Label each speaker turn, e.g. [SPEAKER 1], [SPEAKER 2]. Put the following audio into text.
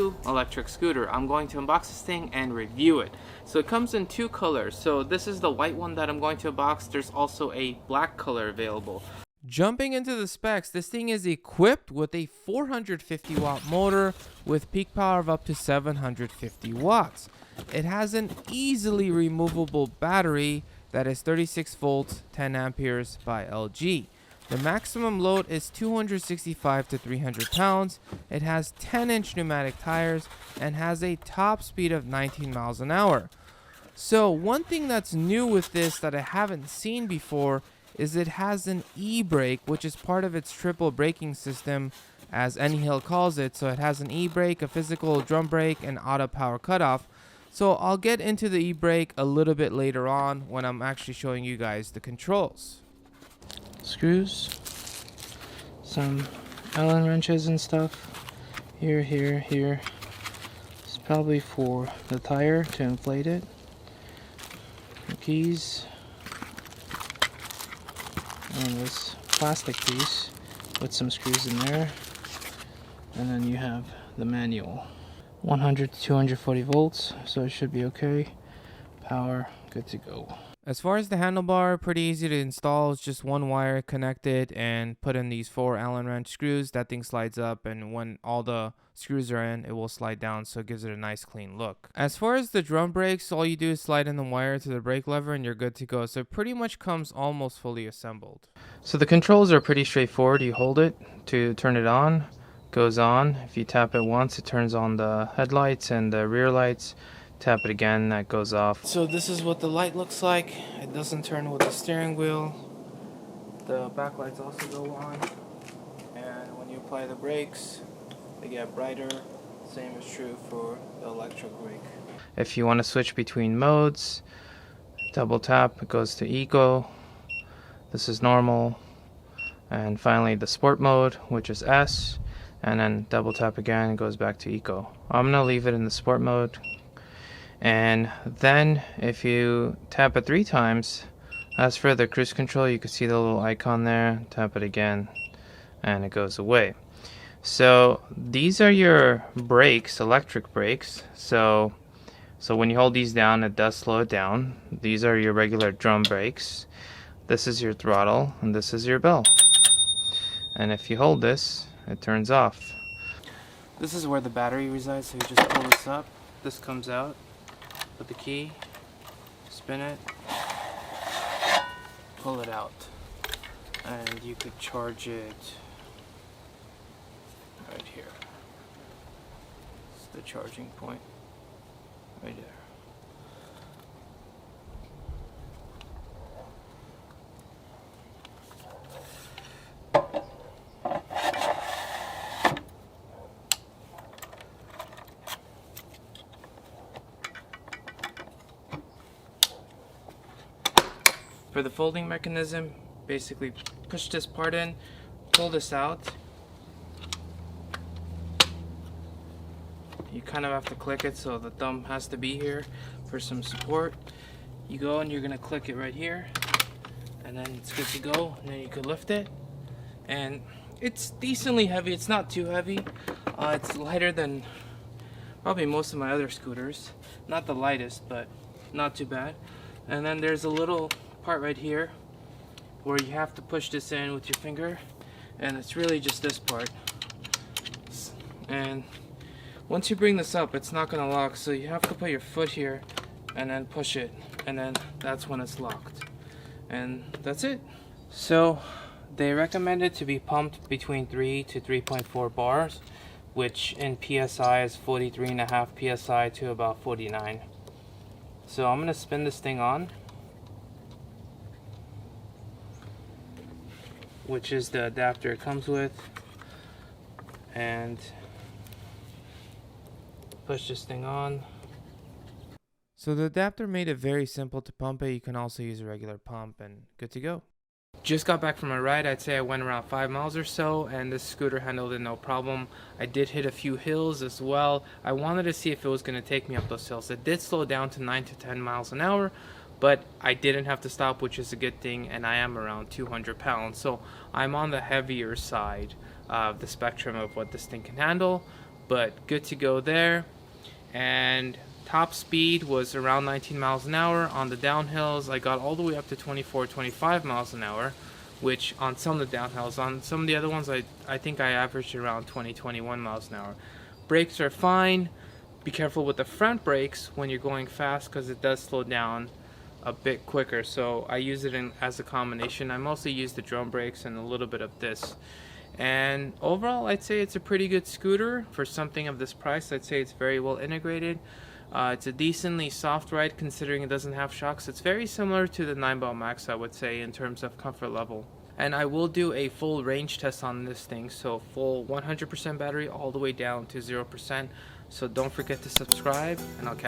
[SPEAKER 1] U electric scooter. I'm going to unbox this thing and review it. So it comes in two colors. So this is the white one that I'm going to unbox. There's also a black color available. Jumping into the specs, this thing is equipped with a 450 watt motor with peak power of up to 750 watts. It has an easily removable battery that is 36 volts, 10 amperes by LG. The maximum load is 265 to 300 pounds. It has 10-inch pneumatic tires and has a top speed of 19 miles an hour. So one thing that's new with this that I haven't seen before is it has an e-brake, which is part of its triple braking system, as AnyHill calls it. So it has an e-brake, a physical drum brake, and auto power cutoff. So I'll get into the e-brake a little bit later on when I'm actually showing you guys the controls.
[SPEAKER 2] Screws, some Allen wrenches and stuff, here. It's probably for the tire to inflate it. The keys, and this plastic piece with some screws in there, and then you have the manual. 100 to 240 volts, so it should be okay. Power, good to go.
[SPEAKER 1] As far as the handlebar, pretty easy to install. It's just one wire connected and put in these 4 Allen wrench screws. That thing slides up, and when all the screws are in, it will slide down, so it gives it a nice clean look. As far as the drum brakes, all you do is slide in the wire to the brake lever and you're good to go. So it pretty much comes almost fully assembled. So the controls are pretty straightforward. You hold it to turn it on, goes on. If you tap it once, it turns on the headlights and the rear lights. Tap it again, that goes off. So this is what the light looks like. It doesn't turn with the steering wheel. The back lights also go on. And when you apply the brakes, they get brighter. Same is true for the electric brake. If you want to switch between modes, double tap, it goes to Eco. This is normal. And finally the sport mode, which is S. And then double tap again, it goes back to Eco. I'm going to leave it in the sport mode. And then if you tap it 3 times, as for the cruise control, you can see the little icon there. Tap it again and it goes away. So these are your brakes, electric brakes. So when you hold these down, it does slow it down. These are your regular drum brakes. This is your throttle and this is your bell. And if you hold this, it turns off. This is where the battery resides, so you just pull this up. This comes out. Put the key, spin it, pull it out, and you could charge it right here. It's the charging point right there. For the folding mechanism, basically push this part in, pull this out. You kind of have to click it, so the thumb has to be here for some support. You go and you're gonna click it right here, and then it's good to go. And then you can lift it, and it's decently heavy. It's not too heavy. It's lighter than probably most of my other scooters. Not the lightest, but not too bad. And then there's a little part right here where you have to push this in with your finger, and it's really just this part. And once you bring this up, it's not going to lock, so you have to put your foot here and then push it, and then that's when it's locked. And that's it. So they recommend it to be pumped between 3 to 3.4 bars, which in PSI is 43.5 PSI to about 49. So I'm going to spin this thing on, which is the adapter it comes with, and push this thing on. So the adapter made it very simple to pump it. You can also use a regular pump and good to go. Just got back from a ride. I'd say I went around 5 miles or so, and this scooter handled it no problem. I did hit a few hills as well. I wanted to see if it was going to take me up those hills. It did slow down to 9 to 10 miles an hour, but I didn't have to stop, which is a good thing, and I am around 200 pounds, so I'm on the heavier side of the spectrum of what this thing can handle. but good to go there. And top speed was around 19 miles an hour. On the downhills, I got all the way up to 24, 25 miles an hour, which on some of the downhills. On some of the other ones, I think I averaged around 20, 21 miles an hour. Brakes are fine. Be careful with the front brakes when you're going fast, because it does slow down a bit quicker. So I use it as a combination. I mostly use the drum brakes and a little bit of this. And overall, I'd say it's a pretty good scooter for something of this price. I'd say it's very well integrated. It's a decently soft ride considering it doesn't have shocks. It's very similar to the 9-Ball Max, I would say, in terms of comfort level. And I will do a full range test on this thing, so full 100% battery all the way down to 0%. So don't forget to subscribe, and I'll catch you.